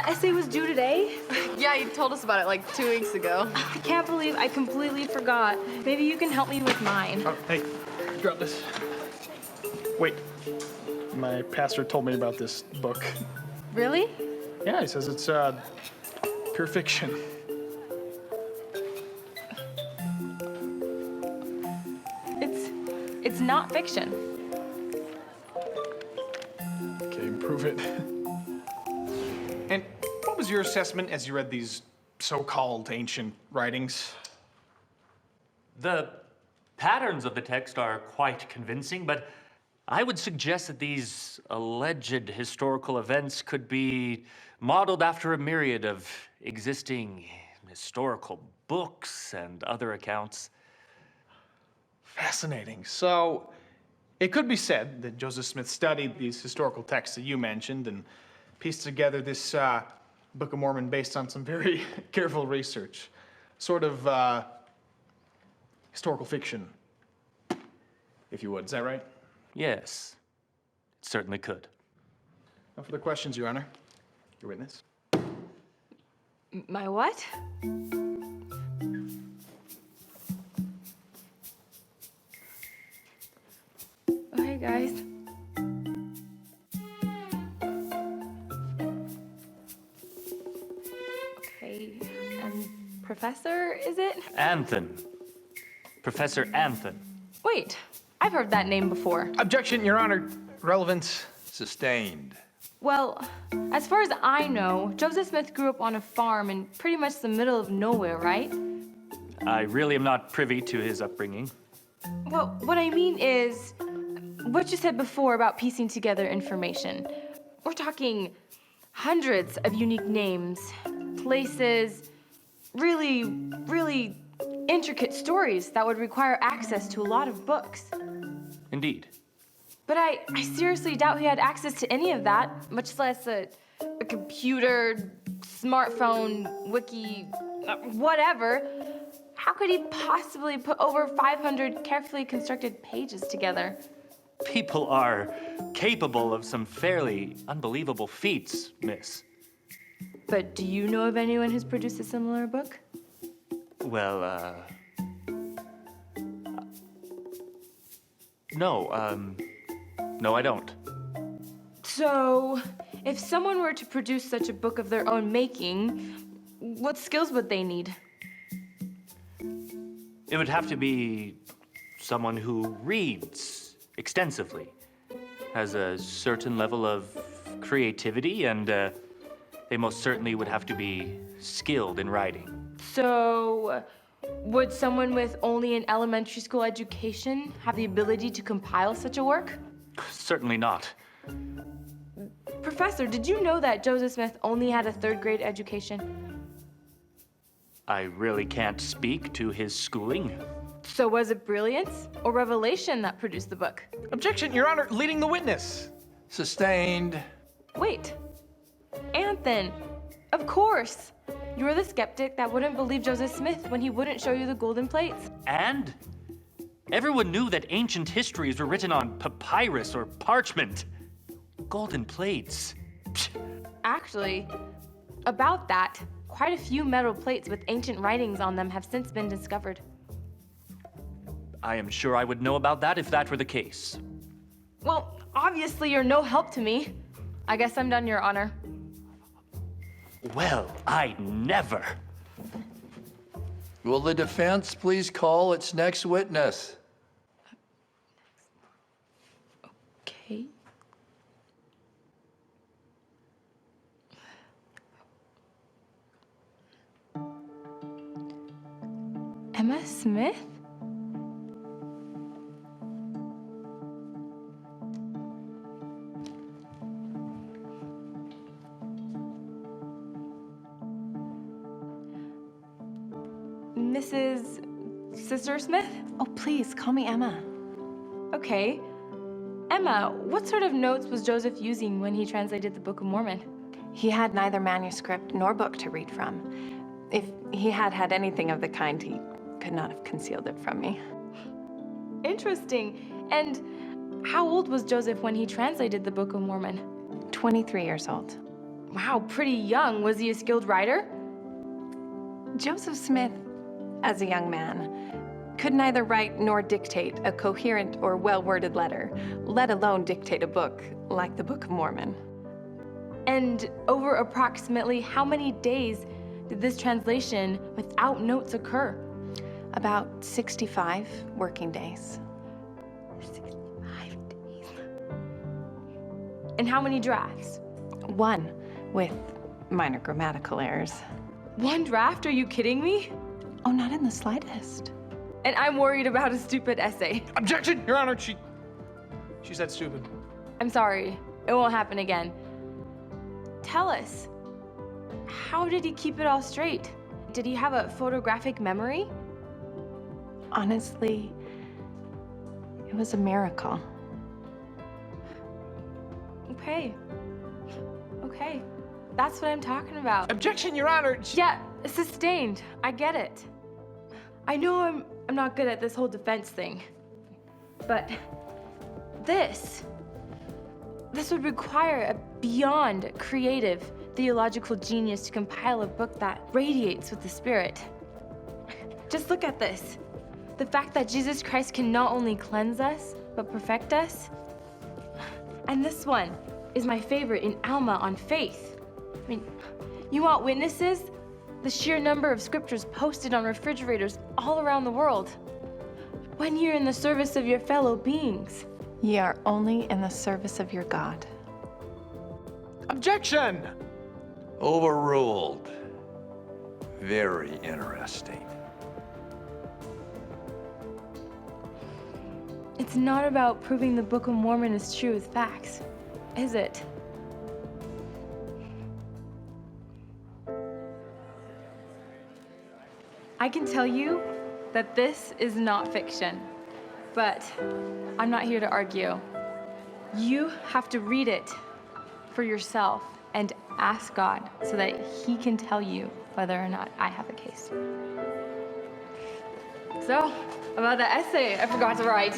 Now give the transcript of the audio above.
that essay was due today? Yeah, you told us about it like 2 weeks ago. I can't believe I completely forgot. Maybe you can help me with mine. Oh, hey, drop this. Wait, my pastor told me about this book. Really? Yeah, he says it's pure fiction. It's not fiction. Okay, prove it. And what was your assessment as you read these so-called ancient writings? The patterns of the text are quite convincing, but I would suggest that these alleged historical events could be modeled after a myriad of existing historical books and other accounts. Fascinating. So, it could be said that Joseph Smith studied these historical texts that you mentioned and pieced together this Book of Mormon based on some very careful research. Sort of historical fiction, if you would. Is that right? Yes, it certainly could. No further questions, Your Honor. Your witness. My what? Okay, guys. Okay, and Professor, is it? Anthon. Professor Anthon. Wait, I've heard that name before. Objection, Your Honor. Relevance. Sustained. Well, as far as I know, Joseph Smith grew up on a farm in pretty much the middle of nowhere, right? I really am not privy to his upbringing. Well, what I mean is, what you said before about piecing together information. We're talking hundreds of unique names, places, really, really intricate stories that would require access to a lot of books. Indeed. But I seriously doubt he had access to any of that, much less a computer, smartphone, wiki, whatever. How could he possibly put over 500 carefully constructed pages together? People are capable of some fairly unbelievable feats, miss. But do you know of anyone who's produced a similar book? Well, no, I don't. So, if someone were to produce such a book of their own making, what skills would they need? It would have to be someone who reads extensively, has a certain level of creativity, and they most certainly would have to be skilled in writing. So, would someone with only an elementary school education have the ability to compile such a work? Certainly not. Professor, did you know that Joseph Smith only had a third-grade education? I really can't speak to his schooling. So was it brilliance or revelation that produced the book? Objection, Your Honor. Leading the witness. Sustained. Wait, Anthon, of course. You were the skeptic that wouldn't believe Joseph Smith when he wouldn't show you the golden plates. And everyone knew that ancient histories were written on papyrus or parchment. Golden plates. Psh. Actually, about that, quite a few metal plates with ancient writings on them have since been discovered. I am sure I would know about that if that were the case. Well, obviously you're no help to me. I guess I'm done, Your Honor. Well, I never. Will the defense please call its next witness? Okay. Emma Smith? Mrs. Sister Smith? Oh, please, call me Emma. Okay. Emma, what sort of notes was Joseph using when he translated the Book of Mormon? He had neither manuscript nor book to read from. If he had had anything of the kind, he could not have concealed it from me. Interesting. And how old was Joseph when he translated the Book of Mormon? 23 years old. Wow, pretty young. Was he a skilled writer? Joseph Smith, as a young man, could neither write nor dictate a coherent or well-worded letter, let alone dictate a book like the Book of Mormon. And over approximately how many days did this translation without notes occur? About 65 working days. 65 days. And how many drafts? One, with minor grammatical errors. One draft? Are you kidding me? Oh, not in the slightest. And I'm worried about a stupid essay. Objection, Your Honor. She said stupid. I'm sorry. It won't happen again. Tell us, how did he keep it all straight? Did he have a photographic memory? Honestly, it was a miracle. Okay. Okay. That's what I'm talking about. Objection, Your Honor. Yeah, sustained. I get it. I know I'm not good at this whole defense thing. But this would require a beyond creative theological genius to compile a book that radiates with the Spirit. Just look at this. The fact that Jesus Christ can not only cleanse us, but perfect us. And this one is my favorite in Alma on faith. I mean, you want witnesses? The sheer number of scriptures posted on refrigerators all around the world. When you're in the service of your fellow beings. Ye are only in the service of your God. Objection! Overruled. Very interesting. It's not about proving the Book of Mormon is true with facts, is it? I can tell you that this is not fiction, but I'm not here to argue. You have to read it for yourself and ask God so that He can tell you whether or not I have a case. So, about the essay I forgot to write.